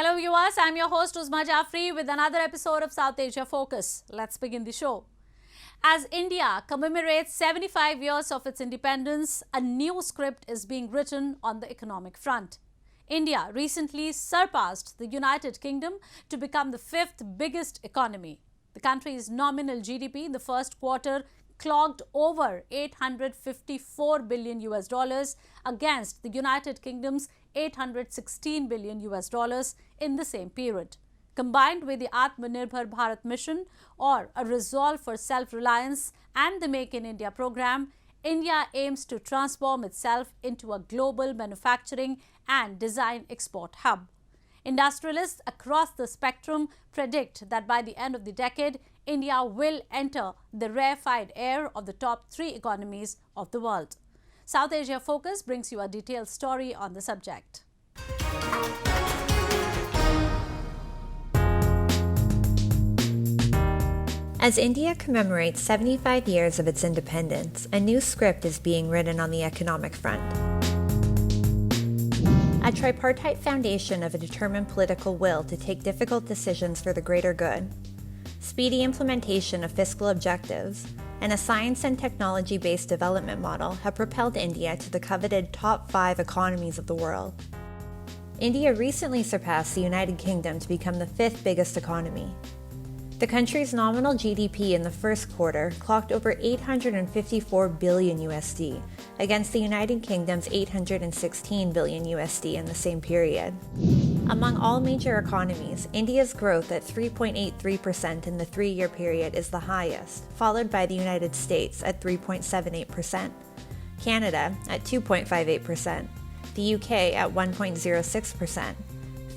Hello viewers, I'm your host Uzma Jafri with another episode of South Asia Focus. Let's begin the show. As India commemorates 75 years of its independence, a new script is being written on the economic front. India recently surpassed the United Kingdom to become the fifth biggest economy. The country's nominal GDP in the first quarter clocked over 854 billion US dollars against the United Kingdom's 816 billion US dollars in the same period. Combined with the Atmanirbhar Bharat mission, or a resolve for self-reliance, and the Make in India program, India aims to transform itself into a global manufacturing and design export hub. Industrialists across the spectrum predict that by the end of the decade, India will enter the rarefied air of the top 3 economies of the world. South Asia Focus brings you a detailed story on the subject. As India commemorates 75 years of its independence, a new script is being written on the economic front. A tripartite foundation of a determined political will to take difficult decisions for the greater good, speedy implementation of fiscal objectives, and a science and technology-based development model have propelled India to the coveted top 5 economies of the world. India recently surpassed the United Kingdom to become the 5th biggest economy. The country's nominal GDP in the first quarter clocked over 854 billion USD against the United Kingdom's 816 billion USD in the same period. Among all major economies, India's growth at 3.83% in the 3-year period is the highest, followed by the United States at 3.78%, Canada at 2.58%, the UK at 1.06%,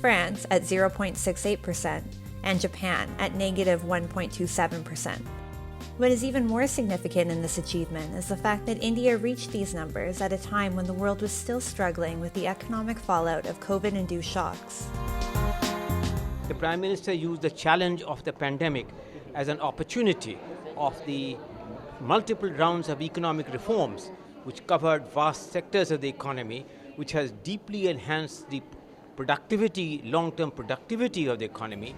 France at 0.68%, and Japan at negative 1.27%. What is even more significant in this achievement is the fact that India reached these numbers at a time when the world was still struggling with the economic fallout of COVID-induced shocks. The Prime Minister used the challenge of the pandemic as an opportunity of the multiple rounds of economic reforms which covered vast sectors of the economy, which has deeply enhanced the productivity, long-term productivity of the economy.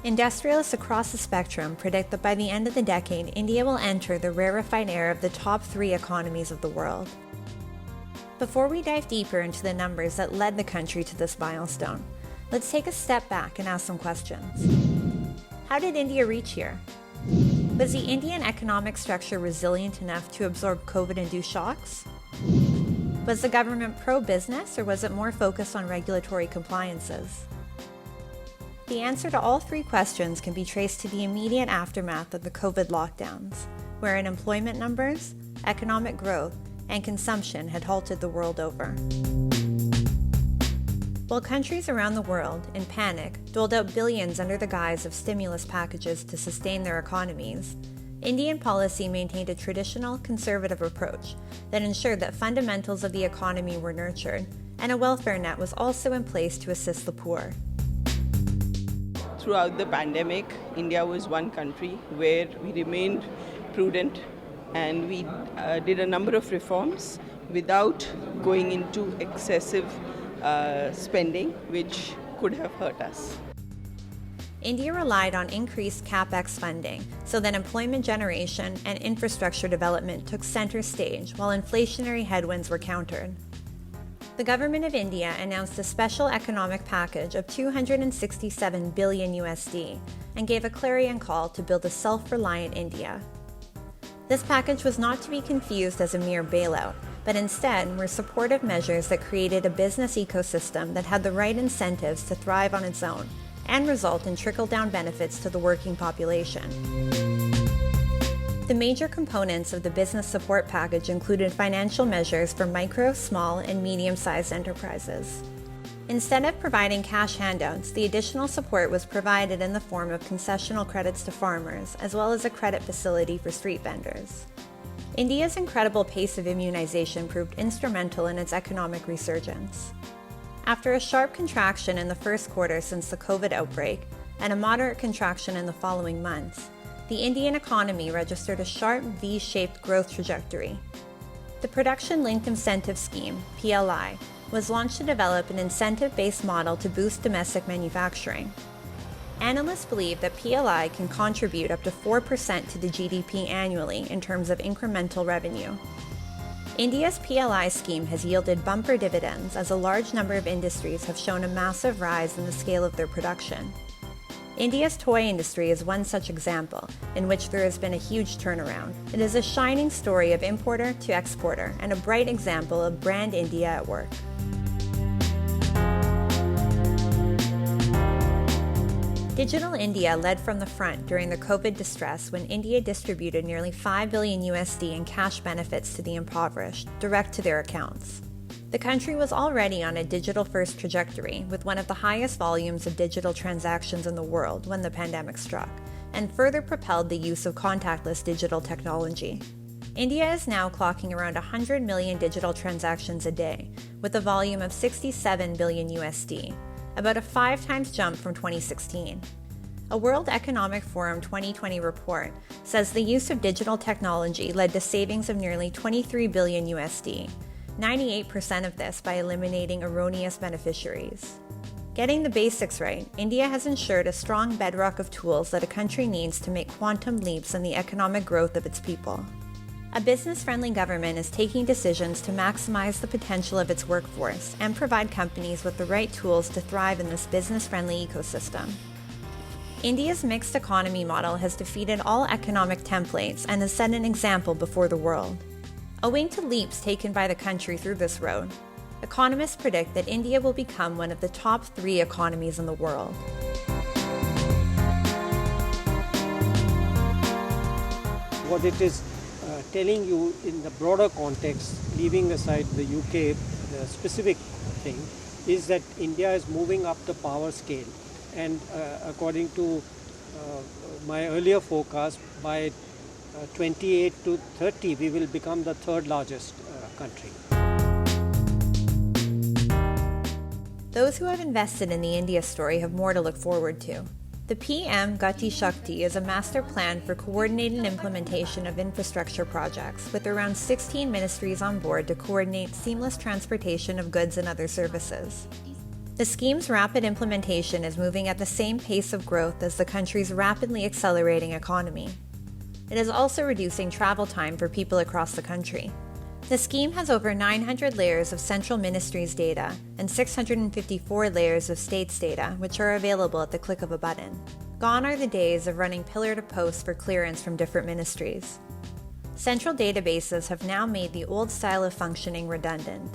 Industrialists across the spectrum predict that by the end of the decade, India will enter the rarefied air of the top 3 economies of the world. Before we dive deeper into the numbers that led the country to this milestone, let's take a step back and ask some questions. How did India reach here? Was the Indian economic structure resilient enough to absorb COVID-induced shocks? Was the government pro-business, or was it more focused on regulatory compliances? The answer to all 3 questions can be traced to the immediate aftermath of the COVID lockdowns, wherein employment numbers, economic growth, and consumption had halted the world over. While countries around the world, in panic, doled out billions under the guise of stimulus packages to sustain their economies, Indian policy maintained a traditional, conservative approach that ensured that fundamentals of the economy were nurtured, and a welfare net was also in place to assist the poor. Throughout the pandemic, India was one country where we remained prudent and we did a number of reforms without going into excessive spending, which could have hurt us. India relied on increased capex funding so that employment generation and infrastructure development took center stage while inflationary headwinds were countered. The government of India announced a special economic package of 267 billion USD and gave a clarion call to build a self-reliant India. This package was not to be confused as a mere bailout, but instead were supportive measures that created a business ecosystem that had the right incentives to thrive on its own and result in trickle-down benefits to the working population. The major components of the business support package included financial measures for micro, small, and medium-sized enterprises. Instead of providing cash handouts, the additional support was provided in the form of concessional credits to farmers, as well as a credit facility for street vendors. India's incredible pace of immunization proved instrumental in its economic resurgence. After a sharp contraction in the first quarter since the COVID outbreak, and a moderate contraction in the following months, the Indian economy registered a sharp V-shaped growth trajectory. The Production Linked Incentive Scheme, PLI, was launched to develop an incentive-based model to boost domestic manufacturing. Analysts believe that PLI can contribute up to 4% to the GDP annually in terms of incremental revenue. India's PLI scheme has yielded bumper dividends as a large number of industries have shown a massive rise in the scale of their production. India's toy industry is one such example, in which there has been a huge turnaround. It is a shining story of importer to exporter and a bright example of Brand India at work. Digital India led from the front during the COVID distress when India distributed nearly $5 billion in cash benefits to the impoverished, direct to their accounts. The country was already on a digital-first trajectory with one of the highest volumes of digital transactions in the world when the pandemic struck, and further propelled the use of contactless digital technology. India is now clocking around 100 million digital transactions a day, with a volume of $67 billion, about a 5-times jump from 2016. A World Economic Forum 2020 report says the use of digital technology led to savings of nearly $23 billion, 98% of this by eliminating erroneous beneficiaries. Getting the basics right, India has ensured a strong bedrock of tools that a country needs to make quantum leaps in the economic growth of its people. A business-friendly government is taking decisions to maximize the potential of its workforce and provide companies with the right tools to thrive in this business-friendly ecosystem. India's mixed economy model has defeated all economic templates and has set an example before the world. Owing to leaps taken by the country through this road, economists predict that India will become one of the top 3 economies in the world. What it is telling you in the broader context, leaving aside the UK specific thing, is that India is moving up the power scale, and according to my earlier forecast, by 28 to 30 we will become the 3rd largest country. Those who have invested in the India story have more to look forward to. The PM Gati Shakti is a master plan for coordinated implementation of infrastructure projects, with around 16 ministries on board to coordinate seamless transportation of goods and other services. The scheme's rapid implementation is moving at the same pace of growth as the country's rapidly accelerating economy. It is also reducing travel time for people across the country. The scheme has over 900 layers of central ministries' data and 654 layers of states' data, which are available at the click of a button. Gone are the days of running pillar to post for clearance from different ministries. Central databases have now made the old style of functioning redundant.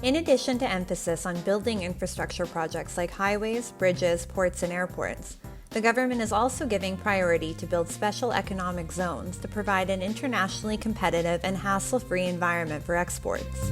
In addition to emphasis on building infrastructure projects like highways, bridges, ports, and airports, the government is also giving priority to build special economic zones to provide an internationally competitive and hassle-free environment for exports.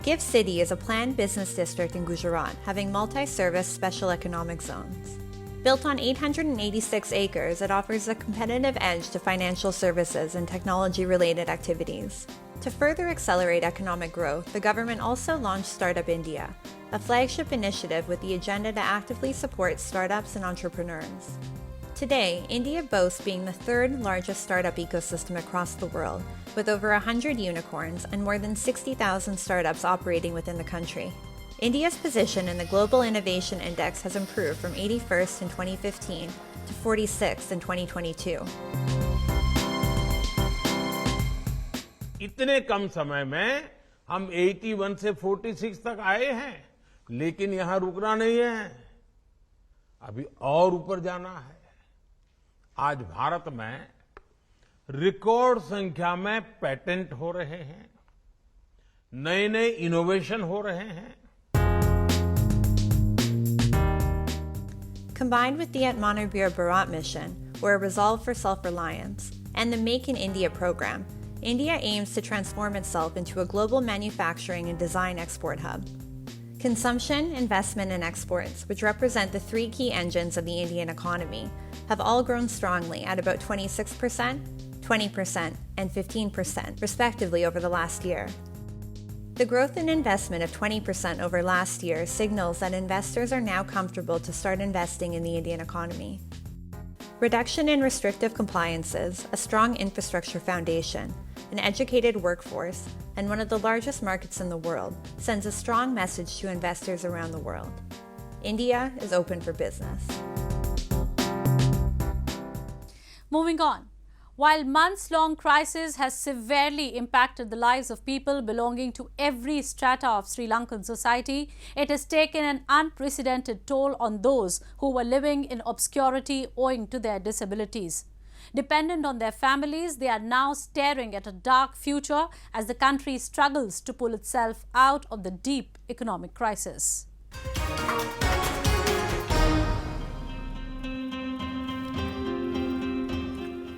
GIFT City is a planned business district in Gujarat having multi-service special economic zones. Built on 886 acres, it offers a competitive edge to financial services and technology-related activities. To further accelerate economic growth, the government also launched Startup India, a flagship initiative with the agenda to actively support startups and entrepreneurs. Today, India boasts being the 3rd largest startup ecosystem across the world, with over 100 unicorns and more than 60,000 startups operating within the country. India's position in the Global Innovation Index has improved from 81st in 2015 to 46th in 2022. इतने कम समय में हम 81 से 46 तक आए हैं, लेकिन यहां रुकना नहीं है, अभी और ऊपर जाना है। आज भारत में रिकॉर्ड संख्या में पेटेंट हो रहे हैं, नए-नए इनोवेशन हो रहे हैं। Combined with the Atmanirbhar Bharat mission, or a resolve for self-reliance, and the Make in India program, India aims to transform itself into a global manufacturing and design export hub. Consumption, investment, and exports, which represent the 3 key engines of the Indian economy, have all grown strongly at about 26%, 20%, and 15%, respectively, over the last year. The growth in investment of 20% over last year signals that investors are now comfortable to start investing in the Indian economy. Reduction in restrictive compliances, a strong infrastructure foundation, an educated workforce, and one of the largest markets in the world, sends a strong message to investors around the world. India is open for business. Moving on. While months-long crisis has severely impacted the lives of people belonging to every strata of Sri Lankan society, it has taken an unprecedented toll on those who were living in obscurity owing to their disabilities. Dependent on their families, they are now staring at a dark future as the country struggles to pull itself out of the deep economic crisis.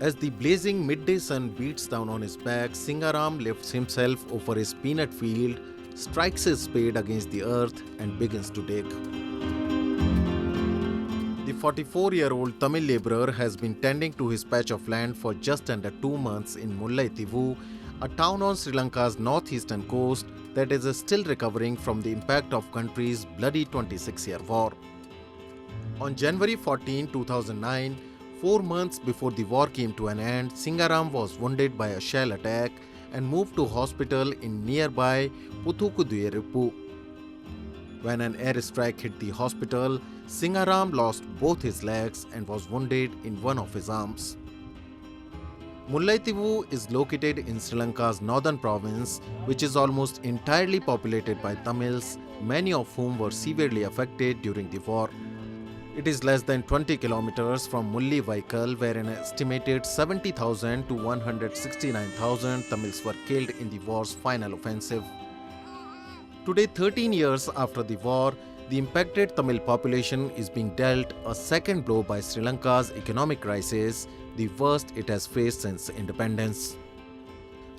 As the blazing midday sun beats down on his back, Singaram lifts himself over his peanut field, strikes his spade against the earth and begins to dig. The 44-year-old Tamil labourer has been tending to his patch of land for just under 2 months in Mullaitivu, a town on Sri Lanka's northeastern coast that is still recovering from the impact of country's bloody 26-year war. On January 14, 2009, 4 months before the war came to an end, Singaram was wounded by a shell attack and moved to hospital in nearby Puthukuduyerippu. When an airstrike hit the hospital, Singaram lost both his legs and was wounded in one of his arms. Mullaitivu is located in Sri Lanka's northern province, which is almost entirely populated by Tamils, many of whom were severely affected during the war. It is less than 20 kilometers from Mullaitivu, where an estimated 70,000 to 169,000 Tamils were killed in the war's final offensive. Today, 13 years after the war, the impacted Tamil population is being dealt a second blow by Sri Lanka's economic crisis, the worst it has faced since independence.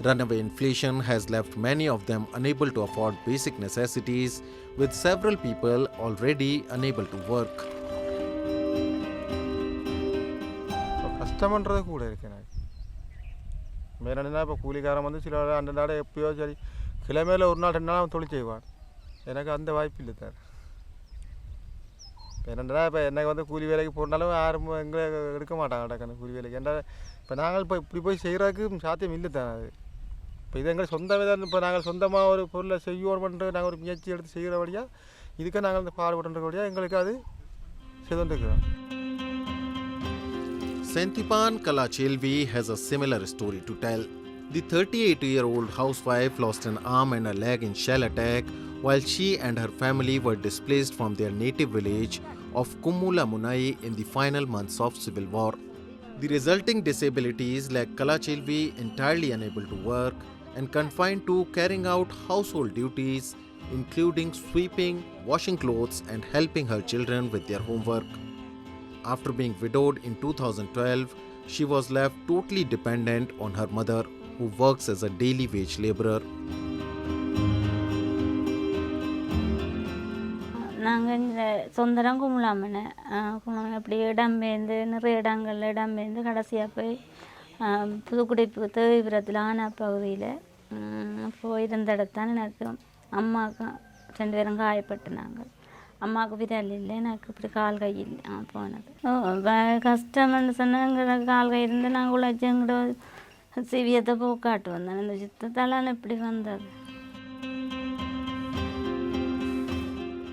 Runaway inflation has left many of them unable to afford basic necessities, with several people already unable to work. கஷ்டம்ன்றது கூட இருக்கு எனக்கு மேலே இப்போ கூலிக்காரன் வந்து சில அந்த நாள் எப்பயோ சரி கிழமையில் ஒரு நாள் 2 நாள் அவன் தொழில் செய்வான் எனக்கு அந்த வாய்ப்பு இல்லை சார் இப்போ என்னென்னா இப்போ எனக்கு வந்து கூலி வேலைக்கு போனாலும் யாரும் எங்களை எடுக்க மாட்டாங்க டக்குன்னு கூலி வேலைக்கு ஏன்னா இப்போ நாங்கள் இப்போ இப்படி போய் செய்கிறதுக்கு சாத்தியம் இல்லை தானே அது இப்போ இது எங்கள் சொந்த விதம் இப்போ நாங்கள் சொந்தமாக ஒரு பொருளை செய்வோம்ன்ட்டு நாங்கள் ஒரு முயற்சி எடுத்து செய்கிறபடியாக இதுக்கு நாங்கள் வந்து பாடுபடுறபடியாக எங்களுக்கு அது செய்துകൊണ്ടിருக்கிறோம். Senthipan Kalachelvi has a similar story to tell. The 38-year-old housewife lost an arm and a leg in shell attack while she and her family were displaced from their native village of Kummulamunai in the final months of civil war. The resulting disabilities left Kalachelvi entirely unable to work and confined to carrying out household duties, including sweeping, washing clothes and helping her children with their homework. After being widowed in 2012, she was left totally dependent on her mother, who works as a daily wage labourer. நாங்கள் இந்த சொந்தரம் கும்பலாமனை அப்படி இடம்பெயர்ந்து நிறைய இடங்களில் இடம்பெயர்ந்து கடைசியாக போய் புதுக்குடிப்பு தேவிபுரத்தில் ஆனா பகுதியில் போயிருந்த இடத்தான் எனக்கு அம்மாவுக்கு 2 பேரும் காயப்பட்டுனாங்க. அம்மாவுக்கு விரல் இல்லை, எனக்கு இப்படி கால் கை இல்லை போனது கஷ்டம்னு சொன்னால் எங்களோட கால் கை இருந்து நாங்கள் உழைச்சி எங்களோட சிவியத்தை போக்காட்டு வந்தேன். இந்த சித்தத்தால் இப்படி வந்தது.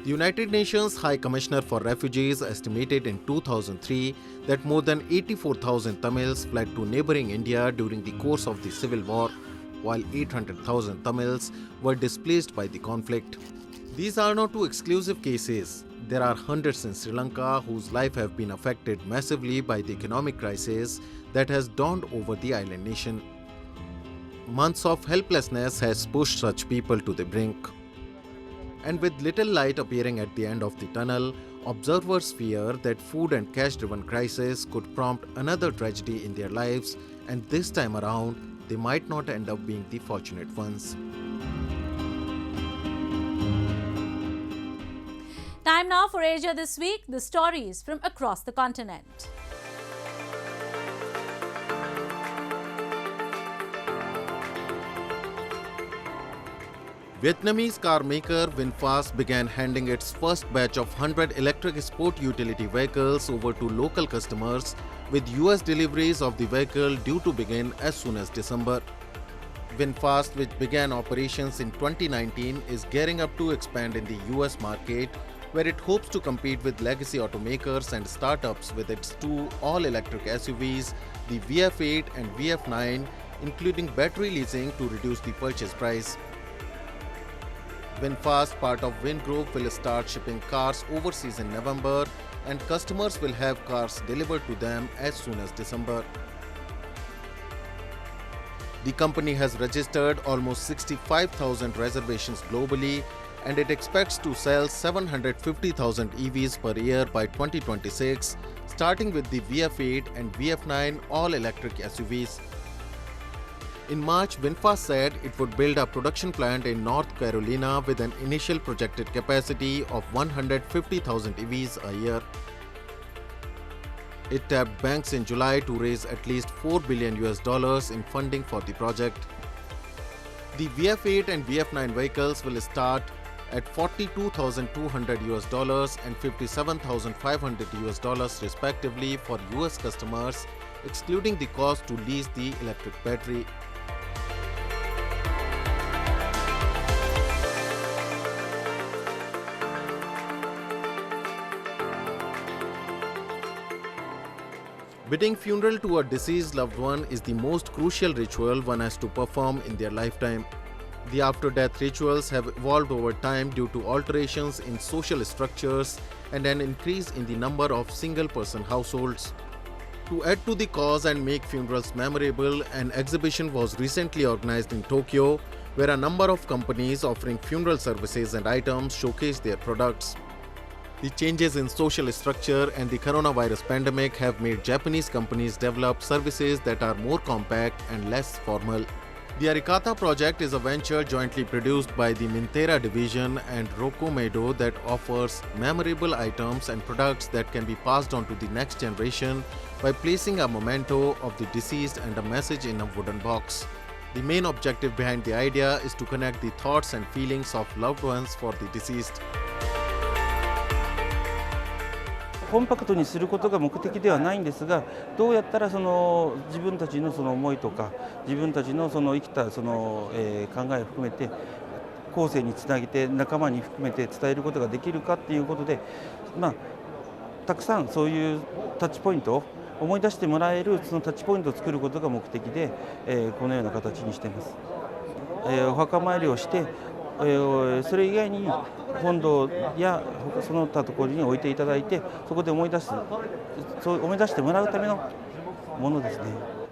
The United Nations High Commissioner for Refugees estimated in 2003 that more than 84,000 Tamils fled to neighbouring India during the course of the civil war, while 800,000 Tamils were displaced by the conflict. These are not two exclusive cases. There are hundreds in Sri Lanka whose life have been affected massively by the economic crisis that has dawned over the island nation. Months of helplessness has pushed such people to the brink. And with little light appearing at the end of the tunnel, observers fear that food and cash-driven crisis could prompt another tragedy in their lives, and this time around, they might not end up being the fortunate ones. Time now for Asia This Week, the stories from across the continent. Vietnamese car maker VinFast began handing its first batch of 100 electric sport utility vehicles over to local customers, with US deliveries of the vehicle due to begin as soon as December. VinFast, which began operations in 2019, is gearing up to expand in the US market, where it hopes to compete with legacy automakers and startups with its two all-electric SUVs, the VF8 and VF9, including battery leasing to reduce the purchase price. VinFast, part of Vingroup, will start shipping cars overseas in November, and customers will have cars delivered to them as soon as December. The company has registered almost 65,000 reservations globally, and it expects to sell 750,000 EVs per year by 2026, starting with the VF8 and VF9 all-electric SUVs. In March, VinFast said it would build a production plant in North Carolina with an initial projected capacity of 150,000 EVs a year. It tapped banks in July to raise at least $4 billion in funding for the project. The VF8 and VF9 vehicles will start at $42,200 and $57,500 respectively for US customers, excluding the cost to lease the electric battery. Bidding funeral to a deceased loved one is the most crucial ritual one has to perform in their lifetime. The after-death rituals have evolved over time due to alterations in social structures and an increase in the number of single-person households. To add to the cause and make funerals memorable, an exhibition was recently organized in Tokyo, where a number of companies offering funeral services and items showcased their products. The changes in social structure and the coronavirus pandemic have made Japanese companies develop services that are more compact and less formal. The Arikata project is a venture jointly produced by the Minthera division and Rokomedo that offers memorable items and products that can be passed on to the next generation by placing a memento of the deceased and a message in a wooden box. The main objective behind the idea is to connect the thoughts and feelings of loved ones for the deceased. コンパクトにすることが目的ではないんですが、どうやったらその自分たちのその思いとか自分たちのその生きたその、考えを含めて後世につなげて仲間に含めて伝えることができるかっていうことで、たくさんそういうタッチポイントを思い出してもらえるそのタッチポイントを作ることが目的で、このような形にしています。お墓参りをして、それ以外に本堂やその他ところに置いていただいて、そこで思い出してもらうためのものですね。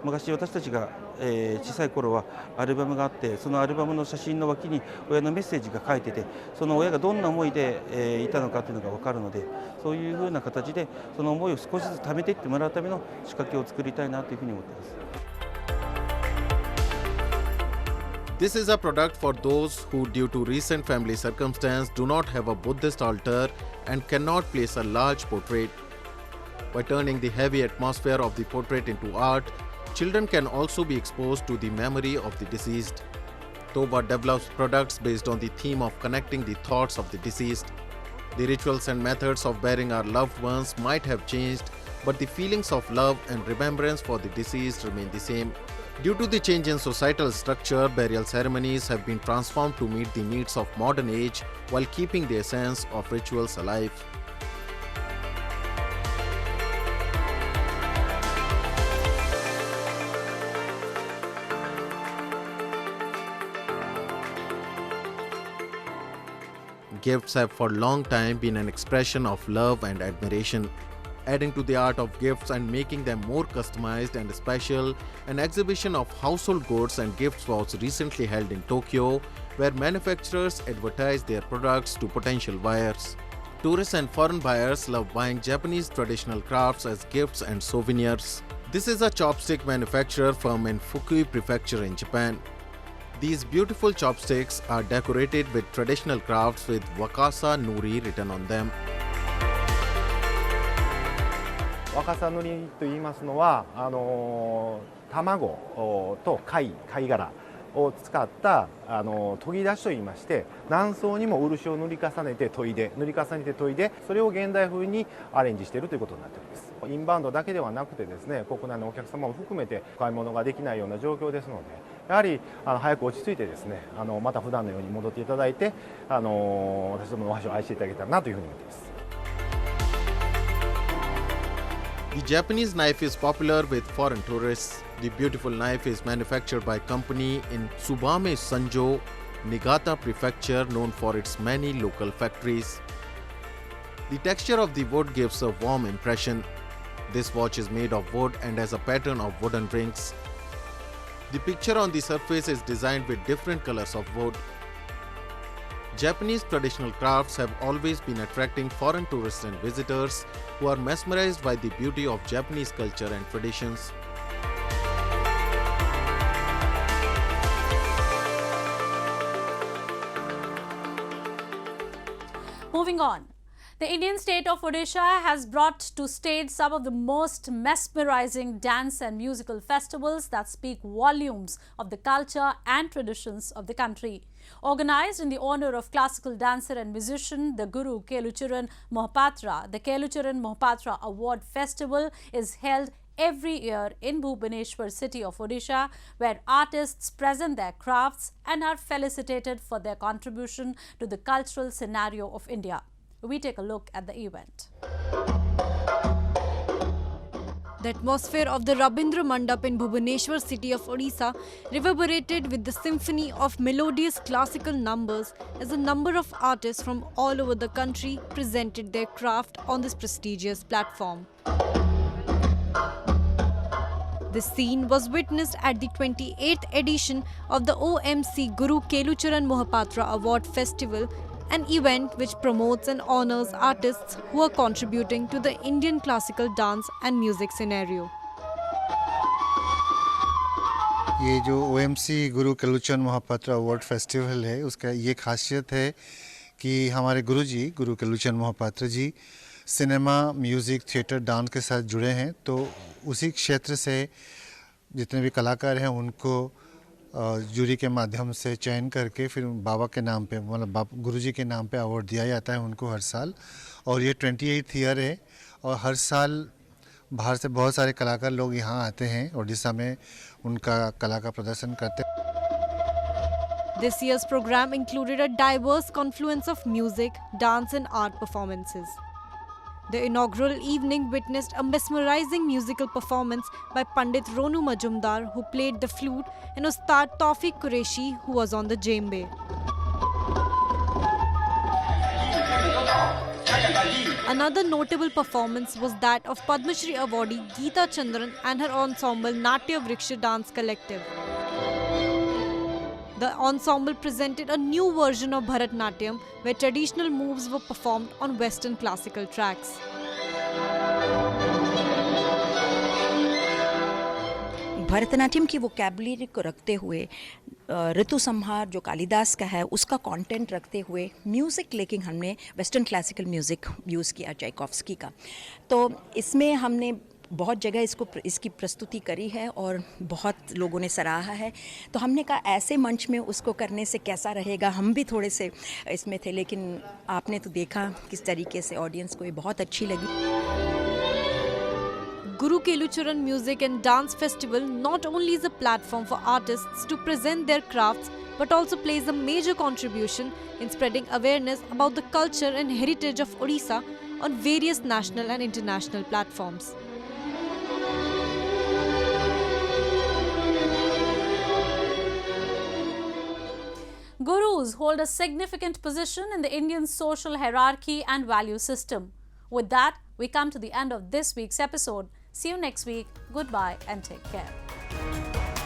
昔私たちが、小さい頃はアルバムがあって、そのアルバムの写真の脇に親のメッセージが書いてて、その親がどんな思いで、いたのかというのが分かるので、そういうふうな形でその思いを少しずつ貯めていってもらうための仕掛けを作りたいなというふうに思っています。This is a product for those who, due to recent family circumstance, do not have a Buddhist altar and cannot place a large portrait. By turning the heavy atmosphere of the portrait into art, children can also be exposed to the memory of the deceased. Toba develops products based on the theme of connecting the thoughts of the deceased. The rituals and methods of burying our loved ones might have changed, but the feelings of love and remembrance for the deceased remain the same. Due to the change in societal structure, burial ceremonies have been transformed to meet the needs of modern age while keeping the essence of rituals alive. Gifts have for a long time been an expression of love and admiration. Adding to the art of gifts and making them more customized and special, an exhibition of household goods and gifts was recently held in Tokyo, where manufacturers advertise their products to potential buyers. Tourists and foreign buyers love buying Japanese traditional crafts as gifts and souvenirs. This is a chopstick manufacturer firm in Fukui Prefecture in Japan. These beautiful chopsticks are decorated with traditional crafts with Wakasa Nuri written on them. 若狭塗りと言いますのは卵と貝殻を使った研ぎ出しと言いまして、何層にも漆を塗り重ねて研いでそれを現代風にアレンジしているということになっております。インバウンドだけではなくてですね、国内のお客様も含めて買い物ができないような状況ですのやはり早く落ち着いてですね、また普段のように戻っていただいて、私どものお箸を愛していただけたらなというふうに思っています。The Japanese knife is popular with foreign tourists. The beautiful knife is manufactured by a company in Tsubame Sanjo, Niigata Prefecture, known for its many local factories. The texture of the wood gives a warm impression. This watch is made of wood and has a pattern of wooden rings. The picture on the surface is designed with different colors of wood. Japanese traditional crafts have always been attracting foreign tourists and visitors who are mesmerized by the beauty of Japanese culture and traditions. Moving on. The Indian state of Odisha has brought to stage some of the most mesmerizing dance and musical festivals that speak volumes of the culture and traditions of the country. Organized in the honor of classical dancer and musician, the Guru Kelucharan Mohapatra, the Kelucharan Mohapatra Award Festival is held every year in Bhubaneswar city of Odisha, where artists present their crafts and are felicitated for their contribution to the cultural scenario of India. We take a look at the event. The atmosphere of the Rabindra Mandap in Bhubaneswar city of Odisha reverberated with the symphony of melodious classical numbers as a number of artists from all over the country presented their craft on this prestigious platform. This scene was witnessed at the 28th edition of the OMC Guru Kelucharan Mohapatra Award Festival, an event which promotes and honors artists who are contributing to the Indian classical dance and music scenario. ये जो OMC गुरु Kelucharan Mahapatra award festival है, उसका ये खासियत है कि हमारे गुरुजी गुरु केलुचरण महापात्र जी cinema, music, theatre, dance के साथ जुड़े हैं। तो उसी क्षेत्र से जितने भी कलाकार हैं उनको जूरी के माध्यम से चयन करके फिर बाबा के नाम पे, मतलब गुरुजी के नाम पे अवार्ड दिया जाता है उनको हर साल। और ये 28th ईयर है और हर साल बाहर से बहुत सारे कलाकार लोग यहाँ आते हैं, ओडिशा में उनका कला का प्रदर्शन करते हैं। This year's program included a diverse confluence of music, dance and art performances. The inaugural evening witnessed a mesmerizing musical performance by Pandit Ronu Majumdar, who played the flute, and Ustad Tawfiq Qureshi, who was on the djembe. Another notable performance was that of Padma Shri awardee Geeta Chandran and her ensemble Natya Vriksha Dance Collective. The ensemble presented a new version of Bharatnatyam, where traditional moves were performed on Western classical tracks. Bharatanatyam की vocabulary को रखते हुए, ऋतु संहार जो कालिदास का है उसका content रखते हुए म्यूज़िक, लेकिन हमने वेस्टर्न क्लासिकल म्यूज़िक यूज़ किया चाइकोव्स्की का। तो इसमें हमने बहुत जगह इसकी प्रस्तुति करी है और बहुत लोगों ने सराहा है। तो हमने कहा ऐसे मंच में उसको करने से कैसा रहेगा, हम भी थोड़े से इसमें थे, लेकिन आपने तो देखा किस तरीके से ऑडियंस को ये बहुत अच्छी लगी। Guru Kelucharan Music and Dance Festival not only is a platform for artists to present their crafts, but also plays a major contribution in spreading awareness about the culture and heritage of Odisha on various national and international platforms. Gurus hold a significant position in the Indian social hierarchy and value system. With that, we come to the end of this week's episode. See you next week. Goodbye and take care.